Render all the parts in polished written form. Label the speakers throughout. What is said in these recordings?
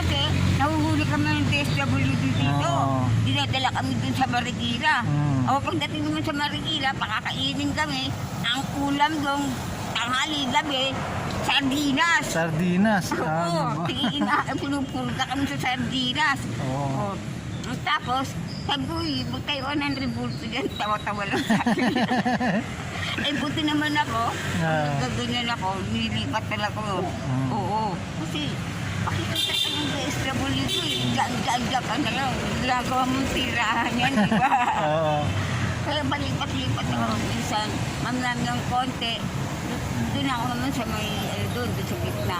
Speaker 1: Kasi nahuhuli kami ng DSWD dito. Dinadala kami dun sa Marikina. O pagdating naman sa Marikina, pakakainin kami. Ang ulam doon, tanghali, gabi, sardinas.
Speaker 2: Sardinas.
Speaker 1: Oo, pinupulga kami sa sardinas. Oo. Tapos, sabi ko, huwag tayo 100 bulto dyan, tawa-tawa lang sa akin. Eh, buti naman ako, gaganyan ako, nilipat pala ko. Oo, kasi pakikita ka ng DSWD eh, dyan ka na lang, ginagawa mong tirahan yan, di ba? Kaya balipat-lipat ako, minsan, mamlam ng konti, doon ako naman sa may, doon sa gitna.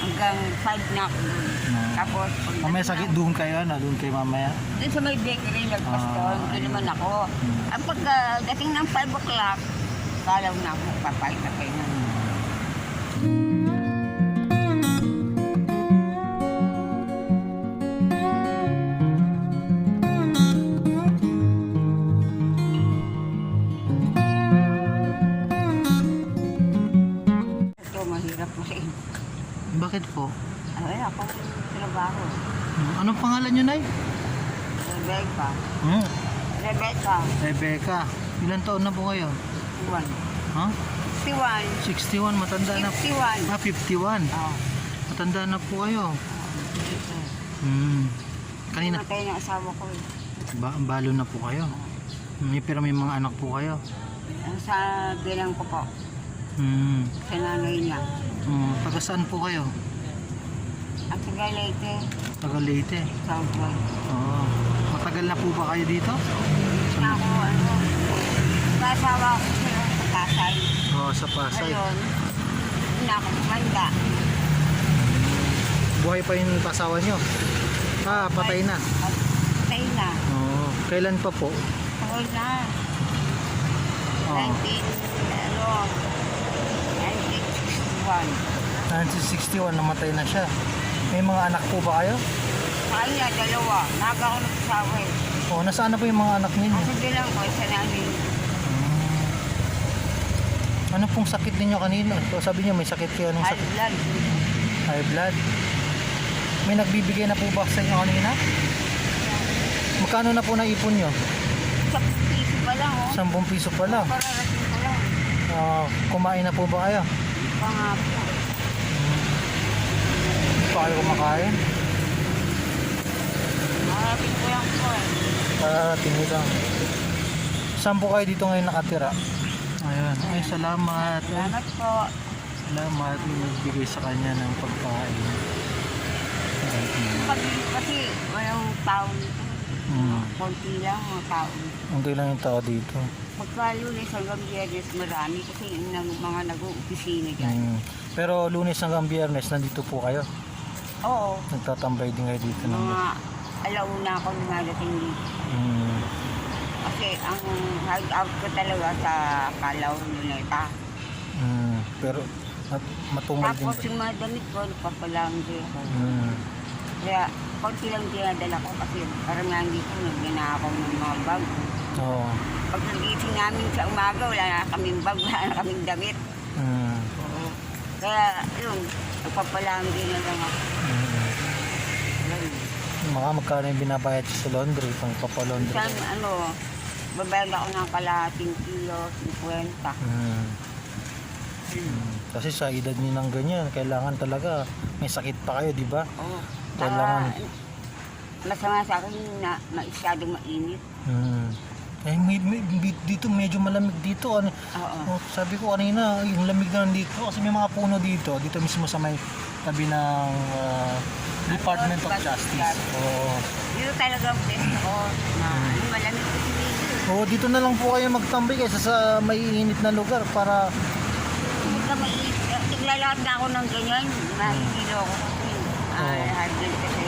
Speaker 1: Hanggang 5 na ako doon. Tapos,
Speaker 2: mamaya sakit doon kayo, doon kayo mamaya?
Speaker 1: Doon sa may bakery, nagpaston, doon naman ako. Ang pagdating ng 5 o'clock, kalaw na ako, papayat na kayo na. Ito, mahirap po sa inyo.
Speaker 2: Bakit po?
Speaker 1: Ay, ako trabaho.
Speaker 2: Anong pangalan nyo, Nay?
Speaker 1: Rebecca. Rebecca.
Speaker 2: Rebecca. Ilan taon na po kayo?
Speaker 1: 61.
Speaker 2: Ha?
Speaker 1: 61.
Speaker 2: 61, matanda na.
Speaker 1: 51.
Speaker 2: 51.
Speaker 1: Oo.
Speaker 2: Matanda na po kayo. Kanina,
Speaker 1: Matay ng asawa ko eh.
Speaker 2: balo na po kayo. Pero may mga anak po kayo.
Speaker 1: Sa bilang ko po. Sa nanay niya.
Speaker 2: Taga saan po kayo?
Speaker 1: At sa Galete,
Speaker 2: Taga Leyte.
Speaker 1: Southway.
Speaker 2: Matagal na po ba kayo dito?
Speaker 1: Na ako, kasawa ko sila sa Pasay.
Speaker 2: Sa Pasay.
Speaker 1: Ngayon, na ako tumanda.
Speaker 2: Buhay pa yung pasawa nyo? Patay na.
Speaker 1: Patay na.
Speaker 2: Kailan pa po?
Speaker 1: Tagal na. 1961.
Speaker 2: 1961, namatay na siya. May mga anak po ba kayo?
Speaker 1: Kaya dalawa. Naga ako nagsasawa eh.
Speaker 2: Nasaan na po yung mga anak ninyo?
Speaker 1: Kasi bilang ko, sa nanay.
Speaker 2: Ano pong sakit ninyo kanina? Sabi niyo may sakit kayo. Anong
Speaker 1: High
Speaker 2: sakit?
Speaker 1: blood.
Speaker 2: High blood. May nagbibigay na po ba sa inyo kanina? Magkano na po naipon nyo?
Speaker 1: 10 piso pa lang oh.
Speaker 2: 10 piso pa lang.
Speaker 1: Pararating ko lang.
Speaker 2: Kumain na po ba kayo?
Speaker 1: Pangapo.
Speaker 2: Hindi pa kayo kumakain?
Speaker 1: Marapin ko lang po eh.
Speaker 2: Tingin lang. Saan po kayo dito ngayon nakatira? Ayun. Ay, salamat.
Speaker 1: Salamat po.
Speaker 2: Salamat. May nagbigay sa kanya ng pagkain.
Speaker 1: Kasi walang tao dito. Konti lang mga tao.
Speaker 2: Hindi lang yung tao dito.
Speaker 1: Pagka Lunes hanggang Biyernes marami kasi yung mga nag-uopisina dyan.
Speaker 2: Pero Lunes hanggang Biyernes nandito po kayo?
Speaker 1: Oo.
Speaker 2: Nagtatambay din kayo dito?
Speaker 1: Mga alauna ako nangadating dito. Kasi ang hide-out ko talaga sa Calao, Luneta.
Speaker 2: Pero matumal din.
Speaker 1: Tapos yung mga damit ko, nagpapalanggi ako. Kaya konti lang dinadala ko kasi karamihan dito nagbina ako ng mga bag. Pag nagising namin sa umaga, wala na kaming bag, wala na kaming damit. Kaya yun, nagpapalanggi na lang ako.
Speaker 2: Magkano yung binabayad sa laundry, pang papalaundry?
Speaker 1: Saan, babayad ako ng kalahating kilo, 50.
Speaker 2: Kasi sa edad niyo ng ganyan, kailangan talaga may sakit pa kayo, di ba?
Speaker 1: Oo.
Speaker 2: Kailangan.
Speaker 1: Masama sa akin na masyadong mainit.
Speaker 2: Dito medyo malamig dito. Sabi ko kanina, yung lamig na dito kasi may mga puno dito. Dito mismo sa may tabi ng Department of Justice.
Speaker 1: Dito talaga ang best ko na malamig kasi dito.
Speaker 2: Dito na lang po kayo magtambay kaysa sa may init na lugar para
Speaker 1: Hindi ka mainit. Tiglalakad na ako ng ganyan. Mahihilo ako kasi. Hard blood kasi.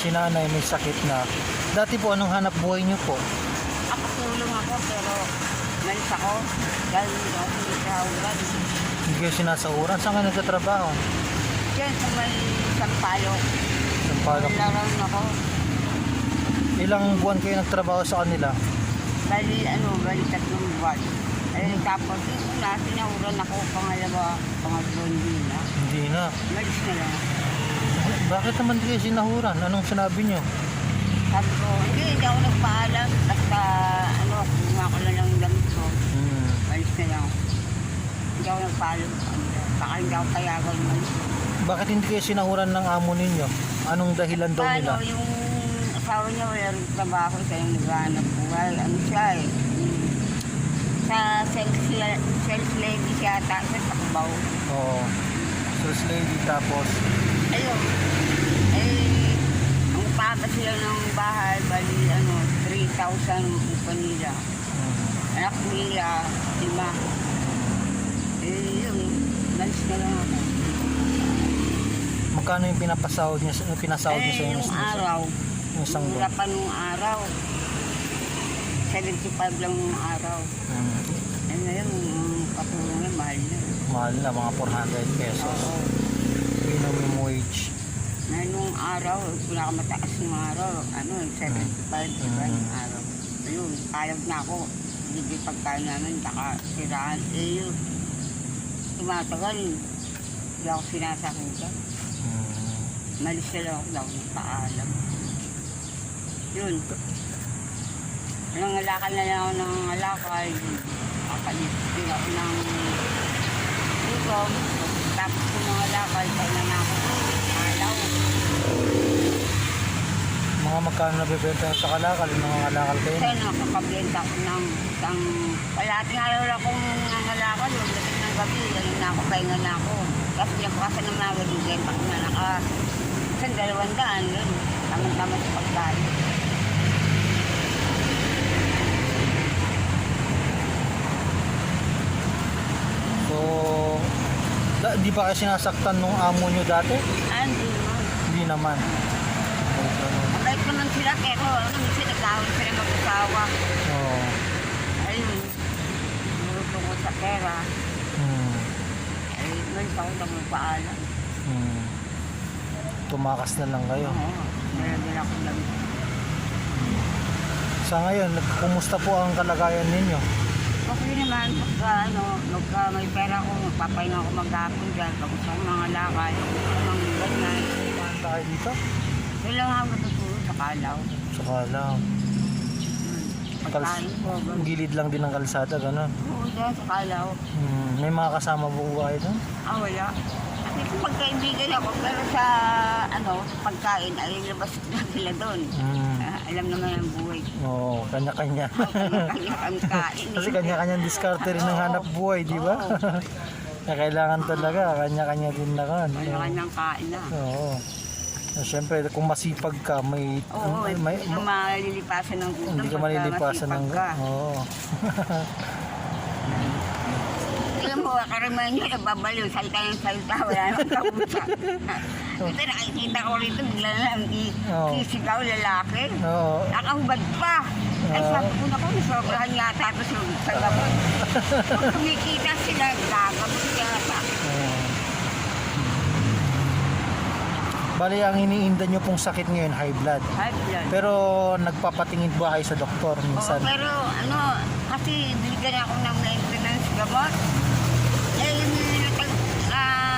Speaker 2: Si nanay may sakit na. Dati po, anong hanap buhay niyo po?
Speaker 1: Ako tulong ako pero malis ako. Dahil hindi ako sinasauran.
Speaker 2: Hindi kayo sinasahuran? Saan kayo nagtatrabaho?
Speaker 1: Diyan sa may Sampalok.
Speaker 2: Sampalok.
Speaker 1: Laron ako.
Speaker 2: Ilang buwan kayo nagtrabaho sa kanila?
Speaker 1: Bali 3 buwan. Tapos yung una, sinahuran ako pangatlo, hindi na.
Speaker 2: Hindi na.
Speaker 1: Malis na lang.
Speaker 2: Bakit naman di kayo sinahuran? Anong sinabi nyo?
Speaker 1: Sabi ko, hindi ako nagpaalam. Basta, kuha ko na lang yung damit ko. Malis na lang. Hindi ako nagpaalam. Baka hindi ako payagan malis.
Speaker 2: Bakit hindi kayo sinahuran ng amo ninyo? Anong dahilan daw nila?
Speaker 1: Paano, yung asawa niya wala rin trabaho, siya yung naghahanap buhay. Ano siya eh. Sa sales lady siya ata, sa Takbaw.
Speaker 2: Oo. First lady tapos?
Speaker 1: Ayun. Ang papa sila ng bahay, bali 3,000 upa nila. Anak nila, 5. Yun, nalis na lang ako.
Speaker 2: Magkano yung pinapasahod niya, pinasahod niya sa inyo?
Speaker 1: Yung araw,
Speaker 2: Yung isang
Speaker 1: mura pa nung araw. 75 lang nung araw. Ngayon, katulong na, mahal na.
Speaker 2: Mahal na, mga 400 pesos.
Speaker 1: Oo.
Speaker 2: Minimum wage.
Speaker 1: Ngayon nung araw, pinakamataas nung araw, 75 diba yung araw. Ayun, kayag na ako. Hindi pagkain namin, baka siraan. Yun, tumatagal, hindi ako sinasakutan. Malis na lang ako, daw nagpaalam. Yun. Nangalakal na lang ako ng alakal. Kapalit din ako ng lutom. Tapos yung mga alakal, kaya na ako. Alaw.
Speaker 2: Mga magkano nabibenta sa kalakal? Yung mga kalakal kayo?
Speaker 1: Kasi nakakabenta ko ng kalating araw lang akong nangalakal. Yung dating ng gabi, yun na ako, pahinga na ako. Kasi yung kasa ng mga galigay, pag na isang 200, yun. Tamang-tamang sa pagkain.
Speaker 2: So, di ba kayo sinasaktan nung amo nyo dati?
Speaker 1: Hindi mo.
Speaker 2: Hindi naman.
Speaker 1: Mabait naman sila, pero minsan nagkahon sila mag-usawa.
Speaker 2: Oo.
Speaker 1: Ayun, nurutong ko sa pera. Ay, malis ako na magpaalam.
Speaker 2: Tumakas na lang kayo.
Speaker 1: Oo, meron ako lang.
Speaker 2: Sa ngayon, kumusta po ang kalagayan ninyo?
Speaker 1: Okay naman, pagka may pera ko, magpapahinga ako maghapon dyan. Pag gusto kong mga lakay, mga ganyan.
Speaker 2: Saan tayo dito?
Speaker 1: Doon lang ako natutulog sa kalaw.
Speaker 2: Sa Kalaw.
Speaker 1: Pagkain ko, ganun.
Speaker 2: Gilid lang din ng kalsada, gano'n.
Speaker 1: Oo, dyan sa kalaw.
Speaker 2: May mga kasama po ba kayo doon?
Speaker 1: Wala. Kasi kung magkaibigan ako, pero sa pagkain, ay labas na sila doon. Alam naman ang buhay.
Speaker 2: Oo, kanya-kanya.
Speaker 1: Kanya ang kain.
Speaker 2: Kasi kanya-kanyang diskarte rin ng hanap buhay, di ba? Kaya kailangan talaga, kanya-kanya din na kan.
Speaker 1: Kanya-kanyang kain na.
Speaker 2: Oo. Siyempre, kung masipag ka,
Speaker 1: Oo, hindi ka malilipasan ng gutom.
Speaker 2: hindi ka malilipasan ng... Oo.
Speaker 1: Alam mo, karamihan nyo nababaliw, salita ng salita, wala namang kausap. Ito nakikita ko rito, bigla na lang sisigaw lalaki.
Speaker 2: Oo.
Speaker 1: Nakahubad pa. Ay sabi ko na ko, nasobrahan yata ito sa gabon. Kung kumikita sila, gagabot yata.
Speaker 2: Bali, ang iniinda nyo pong sakit ngayon, high blood.
Speaker 1: High blood.
Speaker 2: Pero nagpapatingin ba kayo sa doktor
Speaker 1: Oo,
Speaker 2: minsan?
Speaker 1: pero kasi binigyan ako ng maintenance gamot. Yung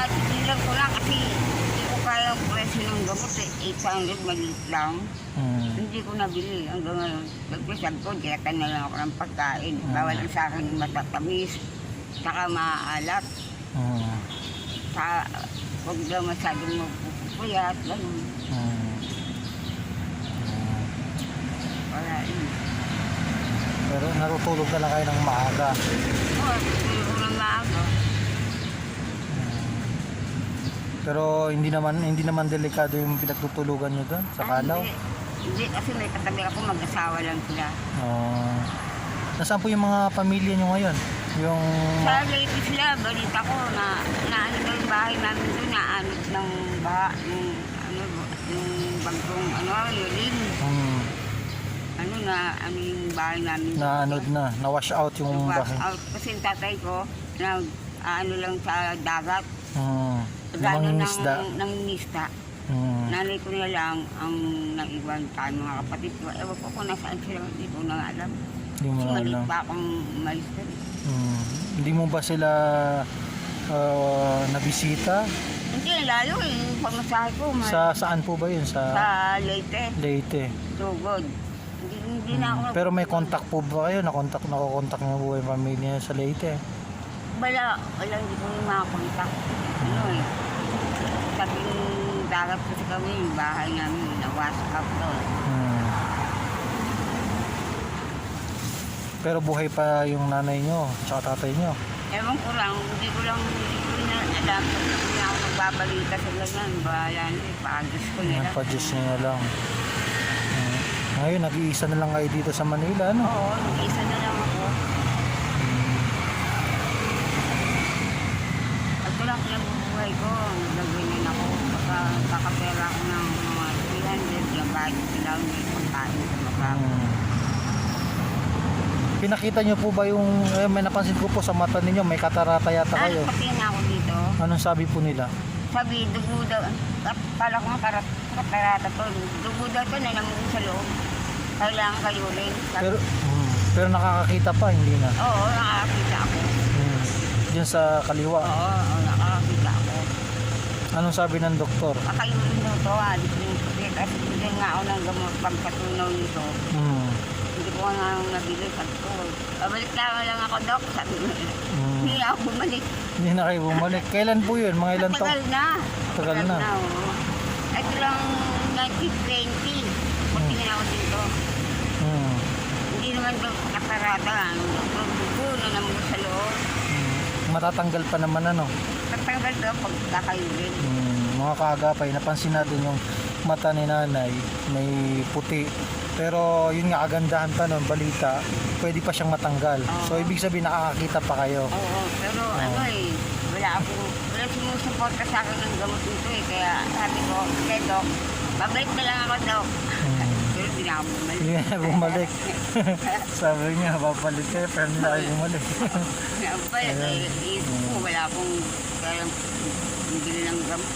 Speaker 1: tigilan ko lang kasi hindi ko kaya ang presyo ng gamot 800, maliit lang. Hindi ko nabili hanggang ngayon. Nagpasag ko, direktan na lang ako ng pagkain. Bawal ang sa akin matatamis, saka maaalat. Huwag daw masyadong magpupuyat, gano'n. Wala yun.
Speaker 2: Pero natutulog na lang kayo ng maaga.
Speaker 1: Oo, natutulog ko ng maaga.
Speaker 2: Pero hindi naman delikado yung pinagtutulugan nyo doon sa Kalaw?
Speaker 1: Hindi, kasi may katabi ako, mag-asawa lang sila.
Speaker 2: Nasaan po yung mga pamilya nyo ngayon? Yung...
Speaker 1: Sa Leyte sila, balita ko na ano daw yung bahay namin doon, naanod ng baha, yung bagong yuling. Yung bahay namin.
Speaker 2: Naanod na, na-wash out yung
Speaker 1: Wash
Speaker 2: bahay.
Speaker 1: out. Kasi yung tatay ko, lang sa dagat.
Speaker 2: Namang isda.
Speaker 1: Nang nista. Nanay ko na lang ang naiwan sa mga kapatid ko. Ewan ko kung nasaan sila, hindi ko na alam.
Speaker 2: Hindi mo
Speaker 1: Kasi
Speaker 2: na
Speaker 1: maliit
Speaker 2: alam.
Speaker 1: pa akong umalis doon.
Speaker 2: Hindi mo ba sila nabisita?
Speaker 1: Hindi, lalo yung pamasahe ko.
Speaker 2: Saan po ba yun?
Speaker 1: Sa Leyte.
Speaker 2: Leyte.
Speaker 1: Tugod. Hindi na ako.
Speaker 2: Pero may contact po ba kayo? Nakokontak niyo po yung pamilya sa Leyte?
Speaker 1: Wala, hindi ko yung makakontak. Ano eh. Sabi ng dagat kasi kami, yung bahay namin, na-wash up doon.
Speaker 2: Pero buhay pa yung nanay nyo, tsaka tatay nyo.
Speaker 1: Ewan ko lang, hindi ko na alam. Hindi na ako magbabalita sila yan. Bahala na eh, pa-adjust ko nila.
Speaker 2: Pa-adjust nyo na lang. Ngayon, nag-iisa na lang kayo dito sa Manila, no?
Speaker 1: Oo, nag-isa na lang ako. At ko lang kinabubuhay ko, nagagawin ako. Kakapera ako ng mga 300, yung bahay sila, may pagkain sa mababa.
Speaker 2: Pinakita nyo po ba yung, may napansin ko po sa mata ninyo, may katarata yata kayo.
Speaker 1: Pati na ako dito.
Speaker 2: Anong sabi po nila?
Speaker 1: Sabi, dugo daw. Kala ko nga katarata to. Dugo daw to, nalamunin sa loob. Kailangan kayo rin.
Speaker 2: Pero nakakakita pa, hindi na.
Speaker 1: Oo, nakakakita ako.
Speaker 2: Diyan sa kaliwa.
Speaker 1: Oo, nakakakita ako.
Speaker 2: Anong sabi ng doktor?
Speaker 1: Kakayurin daw to, kasi bigyan nga ako ng gamot pagkatunaw nito. Hindi ko nga nabili. Sabi ko, babalik lang ako, Dok. Sabi ko, hindi ako bumalik.
Speaker 2: Hindi na kayo bumalik. Kailan po yun? Mga ilan taon?
Speaker 1: Tagal na.
Speaker 2: Tagal na.
Speaker 1: Oo. Ito lang 1920. Pagtingin ako dito. Hindi naman ito katarata. Dugo na naman sa loob.
Speaker 2: Matatanggal pa naman ano?
Speaker 1: Tatanggal daw pag kakayurin.
Speaker 2: Mga kaagapay, napansin natin yung mata ni nanay, may puti. Pero yun nga, kagandahan pa nun, balita, pwede pa siyang matanggal. So ibig sabihin nakakakita pa kayo.
Speaker 1: Oo, pero wala sumusuporta sa akin ng gamot nito eh. Kaya sabi ko, okay Dok, babalik na lang ako Dok. Pero hindi na ako bumalik.
Speaker 2: Hindi na bumalik. Sabi niya, babalik kayo, pero hindi na kayo bumalik.
Speaker 1: Wala akong kayang bibili ng gamot.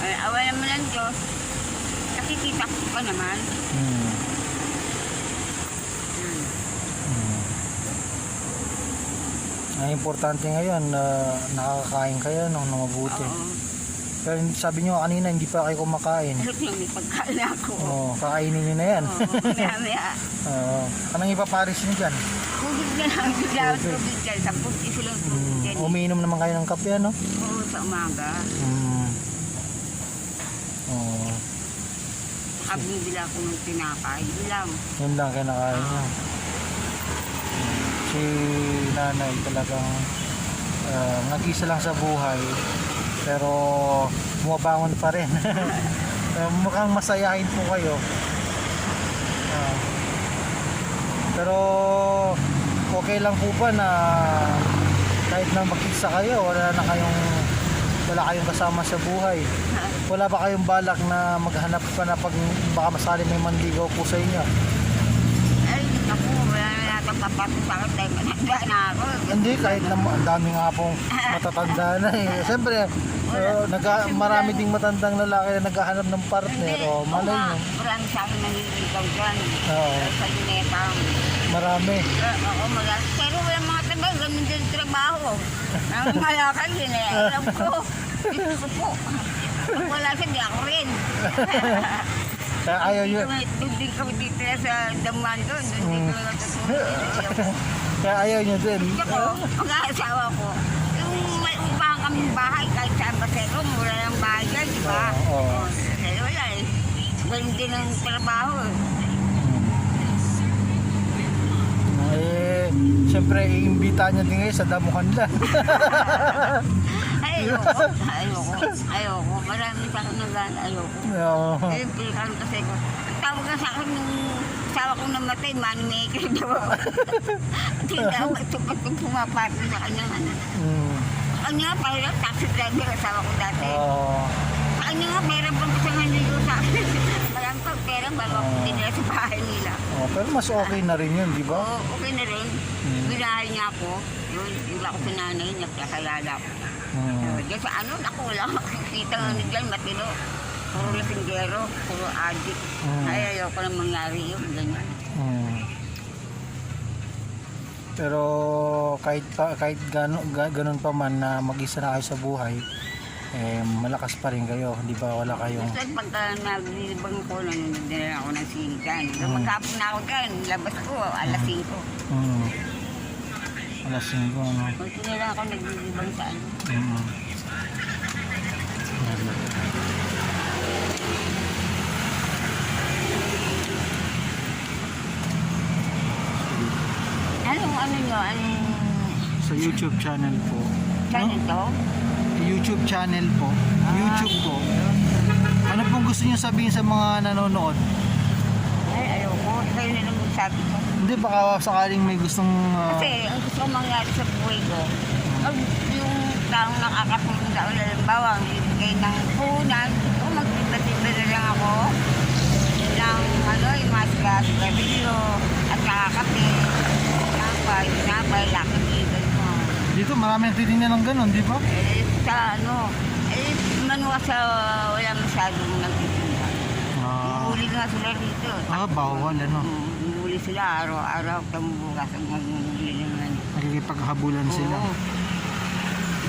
Speaker 1: Awa naman ng Diyos. Nakikita ko pa naman.
Speaker 2: Ang importante ngayon, nakakakain kayo ng mabuti. Pero sabi nyo kanina, hindi pa kayo kumakain.
Speaker 1: Alam lang, may pagkain ako.
Speaker 2: Kakainin nyo na yan.
Speaker 1: Maya-maya.
Speaker 2: Anong ipaparis nyo dyan?
Speaker 1: Tubig na lang. Bigla ako tubig dyan. 10 piso lang tubig dyan.
Speaker 2: Umiinom naman kayo ng kape, ano?
Speaker 1: Oo, sa umaga. Bibili ako ng tinapay. Yun lang.
Speaker 2: Yun lang kinakain nyo. Si nanay talagang nag-isa lang sa buhay. Pero bumabangon pa rin. Mukhang masayahin po kayo. Pero okay lang po ba na kahit na mag-isa kayo, wala kayong kasama sa buhay? Wala ba kayong balak na maghanap pa na pag baka masali may manligaw po sa inyo?
Speaker 1: Ay, naku, wala na natin papasok sa akin dahil mananda na ako.
Speaker 2: Hindi, kahit na ang dami nga pong matatanda na eh. Siyempre, marami ding matandang lalaki na naghahanap ng partner. Malay nyo.
Speaker 1: Marami sa akin naniligaw dyan.
Speaker 2: Oo.
Speaker 1: Sa lunetang.
Speaker 2: Marami.
Speaker 1: Oo, marami. Pero wala mga trabaho, ganun din trabaho. Ang malakal yun eh. Alam ko, dito ko po. Pag wala siya, di ako rin.
Speaker 2: Kaya ayaw nyo.
Speaker 1: Doon din kami dito sa daman doon. Doon din kami natutulog.
Speaker 2: Kaya ayaw nyo din.
Speaker 1: Ako, mag-aasawa ko. Yung may upahan kaming bahay, kahit saan ba sa'yo, mura ng bahay dyan, di ba?
Speaker 2: Oo.
Speaker 1: Pero wala eh. Ganun din ang trabaho eh.
Speaker 2: Siyempre, iimbita nyo din kayo sa damuhan lang.
Speaker 1: Ayoko. Marami sa akin nagana, ayoko.
Speaker 2: Oo.
Speaker 1: Eh, pilihan kasi ko. Tawag na sa akin yung asawa kong namatay, moneymaker daw. Hindi daw, itong pumapati sa kanya. Sa kanya nga, pahirap, taxi driver, asawa ko dati. Sa kanya nga, pahirap pang kasi naligo sa akin. Marami pang pera, bago ako tinira sa bahay nila.
Speaker 2: Pero mas okay na rin yun, di ba?
Speaker 1: Oo, okay na rin. Binahay niya ako. Yun, yung ako pinanay niya, kakayala ko. Diyan sa ano, naku, wala akong makikita nga dyan, matino. Puro lasinggero, puro adik. Ay, ayoko na mangyari yun, ganyan.
Speaker 2: Pero kahit ganun pa man na mag-isa na kayo sa buhay, malakas pa rin kayo, di ba? Wala kayong...
Speaker 1: Basta pagka naglilibang ko, nanunod ako ng sinikan. Magkapon na ako dyan, labas ko, alas 5.
Speaker 2: Alas 5, ano?
Speaker 1: Kung sinila ako naglilibang saan. Ano nyo? Anong
Speaker 2: Sa YouTube channel po.
Speaker 1: channel to?
Speaker 2: YouTube channel po. YouTube po. Ano pong gusto niyo sabihin sa mga nanonood?
Speaker 1: Ay, ayoko. Kayo na lang magsabi ko.
Speaker 2: Hindi, baka sakaling may gustong...
Speaker 1: Kasi ang gusto ko mangyari sa buhay ko, pag yung taong nakakatulong sa akin, halimbawa, ang ibigay ng punan, o magtiba-tiba na lang ako ng yung masgas, gabilyo, at kakakape, sinapay, lakad-ibig mo.
Speaker 2: Dito marami nagtitinda ng ganun, di ba?
Speaker 1: Sa manuwa sa wala masyadong nagtitinda. Huli nga sila rito.
Speaker 2: Bawal, ano?
Speaker 1: Huli sila araw-araw, kamubukas ang huli naman.
Speaker 2: Nagkipaghabulan sila.
Speaker 1: Oo.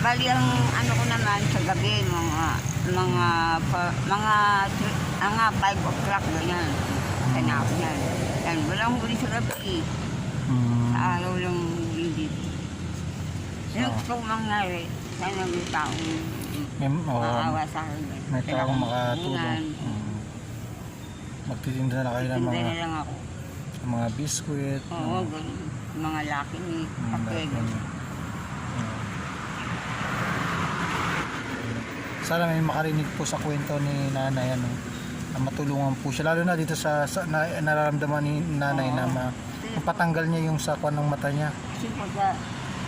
Speaker 1: Bali ang ano ko naman sa gabi, mga 5 o'clock ganyan. Tanap yan. Yan, walang huli sa gabi. Sa araw lang huli dito. Yung gusto ko mangyari, sana may taong maawa sa akin.
Speaker 2: May taong makatulong. Magtitinda na kayo ng
Speaker 1: Tinda na lang ako.
Speaker 2: mga biskwit.
Speaker 1: Oo, ganun. Mga laki ni kape.
Speaker 2: Sana may makarinig po sa kwento ni nanay, ano, na matulungan po siya. Lalo na dito sa nararamdaman ni nanay na mapatanggal niya yung sakwan ng mata niya.
Speaker 1: Kasi pagka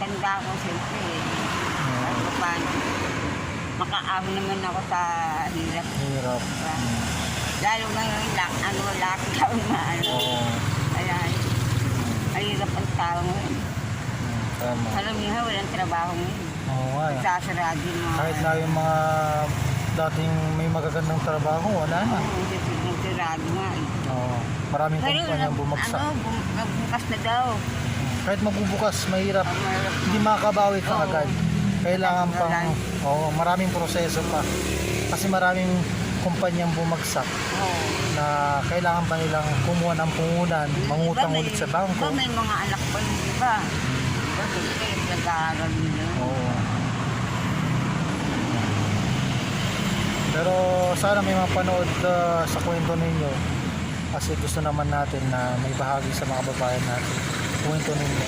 Speaker 1: tanda ko, siyempre, paano, makaahon naman ako sa hirap.
Speaker 2: Hirap.
Speaker 1: Lalo na yung laki taon na Kaya, mahirap ang tao ngayon.
Speaker 2: Tama.
Speaker 1: Karamihan, walang trabaho ngayon.
Speaker 2: Oo nga.
Speaker 1: Sasarado mga...
Speaker 2: Kahit na yung mga dating may magagandang trabaho, wala na.
Speaker 1: Sasarado nga eh.
Speaker 2: Maraming kumpanya bumagsak.
Speaker 1: Nagbukas na daw.
Speaker 2: Kahit magbubukas, mahirap. Hindi makabawi ka agad. Kailangan pang, maraming proseso pa. Kasi maraming kumpanyang bumagsak na kailangan pa nilang kumuha ng pungunan, mangutang ulit sa bangko.
Speaker 1: May mga anak pa yung iba. Kasi nag-aaral nila.
Speaker 2: Pero sana may mapanood sa kwento ninyo kasi gusto naman natin na may bahagi sa mga babayan natin. Kwento ninyo.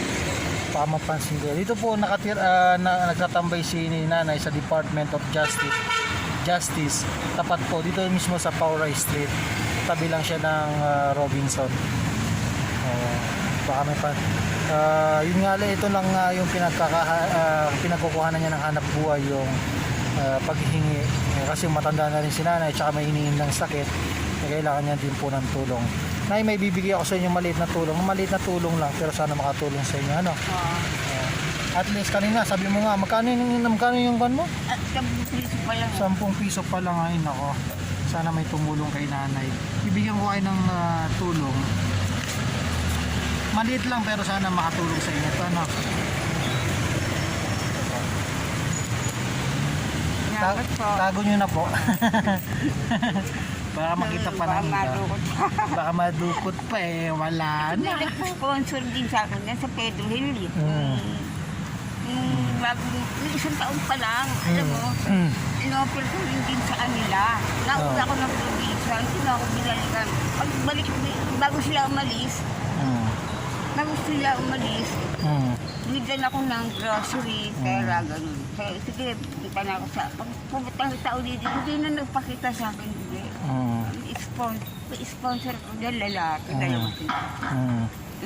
Speaker 2: Baka mapansin kayo. Dito po nagtatambay si nanay sa Department of Justice. Tapat po dito mismo sa Pauray Street. Tabi lang siya ng Robinson. Baka may yun nga lang, ito lang yung pinagkukuhanan niya ng hanap buhay, yung paghihingi. Kasi matanda na rin si nanay, tsaka may hinihin ng sakit, kailangan niya din po ng tulong. Nay, may bibigay ako sa inyo maliit na tulong. Maliit na tulong lang, pero sana makatulong sa inyo, ano? At least kanina, sabi mo nga, magkano yung ban mo?
Speaker 1: 10 piso pa lang.
Speaker 2: 10 piso pa lang, ay nako. Sana may tumulong kay nanay. Bibigyan ko kayo ng tulong. Maliit lang, pero sana makatulong sa inyo. Ito, ano? Tago nyo na po. Baka makita pa ng baka madukot pa eh. Wala na.
Speaker 1: May nag-sponsor din sa akin yan sa Pedro Hill. Yung isang taon pa lang, alam mo, in-offer ko rin din sa kanila. Nauna ko ng probinsya, hindi na ako binalikan. Pagbalik, bago sila umalis, binigyan ako ng grocery, pera, ganun. Kaya sige, kita na ako sa, pag pumunta ng tao dito, hindi na nagpakita sa akin, hindi. Sponsor ko dyan, lalaki, dalawa sila.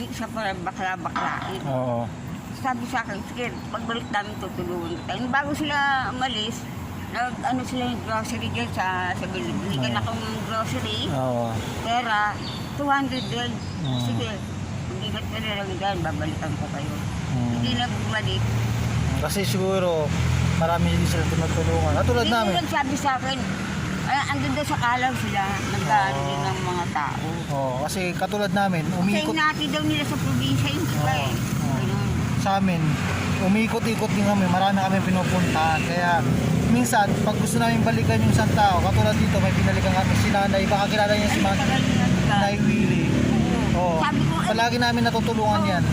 Speaker 1: Yung isa pa bakla-baklain. Sabi sa akin, sige, pagbalik namin tutulungan kita. Yung bago sila umalis, ano sila yung grocery dyan sa binigyan ako ng grocery, pera, 200 din. Sige, mag-ingat ka na lang dyan, babalikan ko kayo. Hindi na bumalik.
Speaker 2: Kasi siguro, marami din sila tinutulungan. Katulad namin.
Speaker 1: Hindi nagsabi sa akin, andun daw sa kalaw sila, nagkaano din ng mga tao.
Speaker 2: Kasi katulad namin,
Speaker 1: Kasi natin daw nila sa probinsya, hindi ba eh.
Speaker 2: sa amin, umiikot-ikot din kami, marami kami pinupuntahan. Kaya minsan, pag gusto namin balikan yung isang tao, katulad dito, may binalikan kami si Nanay, baka kilala niya si Nanay Willie. Oo.
Speaker 1: Sabi ko,
Speaker 2: Palagi namin natutulungan yan.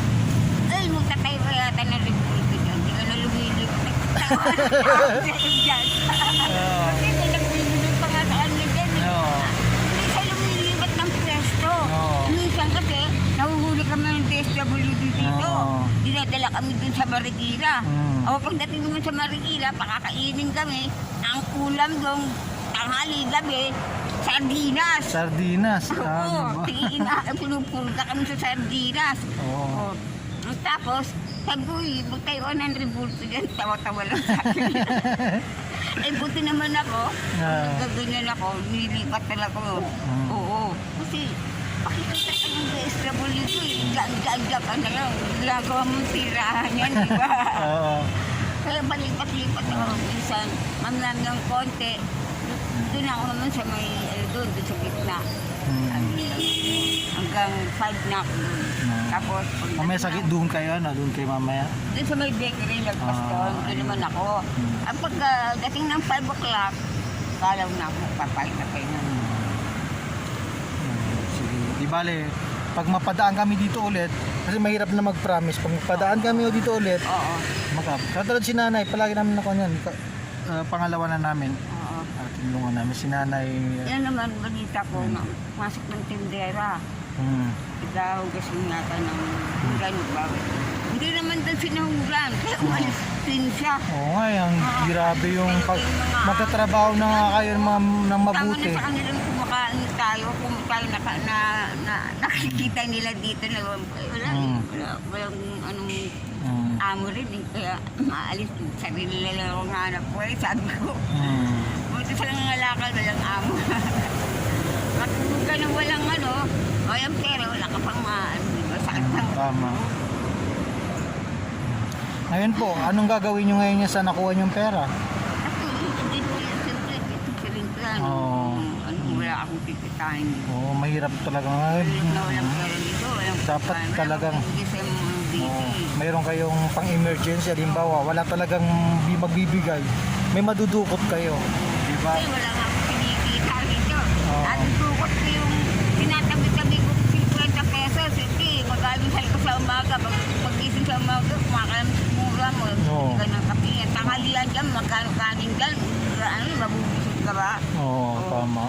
Speaker 1: ay, magtatay pa yata na revolto dyan. Hindi ka na lumilip. Dyan. Kasi may nagbibigay pa nga sa ano dyan.
Speaker 2: Oo.
Speaker 1: Hindi siya lumilipat ng pwesto.
Speaker 2: Oo.
Speaker 1: Minsan kasi, nahuhuli kami ng DSWD dito.
Speaker 2: Oo.
Speaker 1: Dinadala kami dun sa Marikina.
Speaker 2: Mm.
Speaker 1: O pagdating naman sa Marikina, pakakainin kami. Ang ulam doon, tanghali, gabi, sardinas.
Speaker 2: Sardinas.
Speaker 1: Oo, pinupurga kami sa sardinas.
Speaker 2: Oo.
Speaker 1: Oh. Tapos, sabi ko, magtayo ng revolto dyan, tawa-tawa lang sa akin. Eh, buti naman ako, gaganyan ako, nilipat talaga ako. Oo, kasi pakikita ka ng DSWD, gaan-gaan ka na lang, ginagawa mong tirahan yan, di ba?
Speaker 2: Oo.
Speaker 1: Kaya balipat-lipat ako minsan, mamlam ng konti, doon ako naman sa may, doon sa gitna. Hanggang 5 na ako doon. Tapos,
Speaker 2: Mamaya sakit doon kayo, doon kayo mamaya.
Speaker 1: doon sa may bakery, lagpas doon, doon naman ako. At pagdating ng 5 o'clock, kalaw na ako, papalit na kayo na.
Speaker 2: Sige. Di bale, pag mapadaan kami dito ulit, kasi mahirap na mag-promise, pag mapadaan kami dito ulit,
Speaker 1: Oo,
Speaker 2: katulad si Nanay, palagi namin ako yan, pangalawa na namin.
Speaker 1: oo.
Speaker 2: Tinulungan namin si Nanay.
Speaker 1: Yan naman, balita ko, na masok ng tindera. Ikaw gusto yata ng hulan, bakit? Hindi naman doon sinahulan, kaya umalis din siya.
Speaker 2: Oo nga, yung grabe yung pag magtatrabaho na nga kayo ng mabuti.
Speaker 1: Tama na sa kanilang kumakain tayo, kung tayo nakikita nila dito na walang anong amo rin eh. Kaya maalis, sarili nila lang ang hanap ko eh, sabi ko. Buti sa lang ngalakal, walang amo. Matulog ka na walang ano, o yung pera, wala ka pang sakit ng
Speaker 2: Tama. Ngayon po, anong gagawin nyo ngayon niya sa nakuha nyong pera?
Speaker 1: Hindi po yan, siyempre, dito sa rin wala akong tititahin dito.
Speaker 2: Oo, mahirap talaga ngayon.
Speaker 1: Na walang pera dito, walang
Speaker 2: Dapat talagang
Speaker 1: dito.
Speaker 2: mayroon kayong pang-emergency, halimbawa, wala talagang magbibigay, may madudukot kayo. Diba?
Speaker 1: Kasi wala nga akong kinikita dito.
Speaker 2: Oo.
Speaker 1: Natudukot ko yung tinatabi-tabi ko 50 pesos. Hindi, mag-almusal ko sa umaga. Pag-gising sa umaga, kumakalam sa mura mo.
Speaker 2: Oo.
Speaker 1: Hindi ka ng kape. Tanghalian dyan, magkano kanin dyan. Ano, mabubusog ka ba?
Speaker 2: Oo, tama.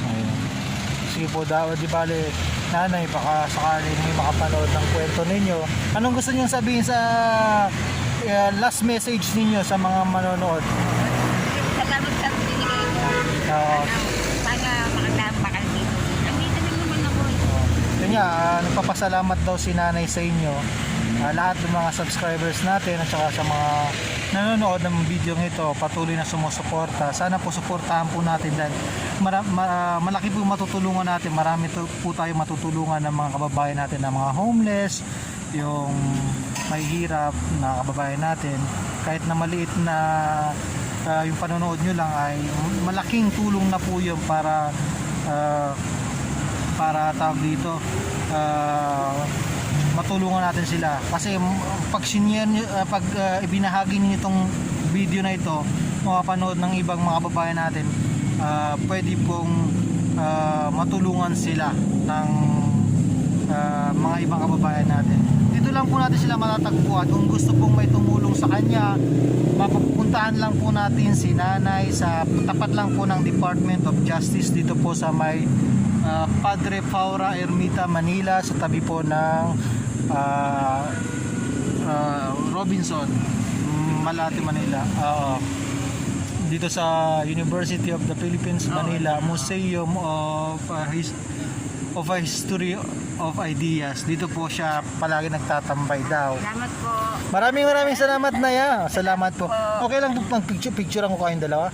Speaker 2: Ayun. Sige po, di bale, Nanay, baka sakali may makapanood ng kwento ninyo. Anong gusto niyo sabihin sa last message ninyo sa mga manonood?
Speaker 1: Salamat sa binigay mo.
Speaker 2: Oo.
Speaker 1: Sana makatapa ka dito. Nandito na naman ako.
Speaker 2: Yun nga, nagpapasalamat daw si Nanay sa inyo. Lahat ng mga subscribers natin at saka sa mga nanonood ng video ito, patuloy na sumusuporta. Sana po suportahan po natin dahil malaki po matutulungan natin. Marami po tayo matutulungan ng mga kababayan natin, ng mga homeless, yung may hirap na kababayan natin. Kahit na maliit na yung panonood nyo lang ay malaking tulong na po yun para tawag dito, matulungan natin sila. Kasi pag ibinahagi niyo itong video na ito, mapapanood ng ibang mga kababayan natin, pwede pong matulungan sila ng mga ibang kababayan natin. Dito lang po natin sila matatagpuan. Kung gusto pong may tumulong sa kanya, mapupuntahan lang po natin si Nanay sa tapat lang po ng Department of Justice dito po sa may Padre Faura Ermita, Manila, sa tabi po ng Robinson, Malate, Manila. Dito sa University of the Philippines, Manila, Museum of History of Ideas. Dito po siya palagi nagtatambay daw.
Speaker 1: Salamat po.
Speaker 2: Maraming salamat na ya. Salamat po. Okay lang po pang picture ako kayong dalawa.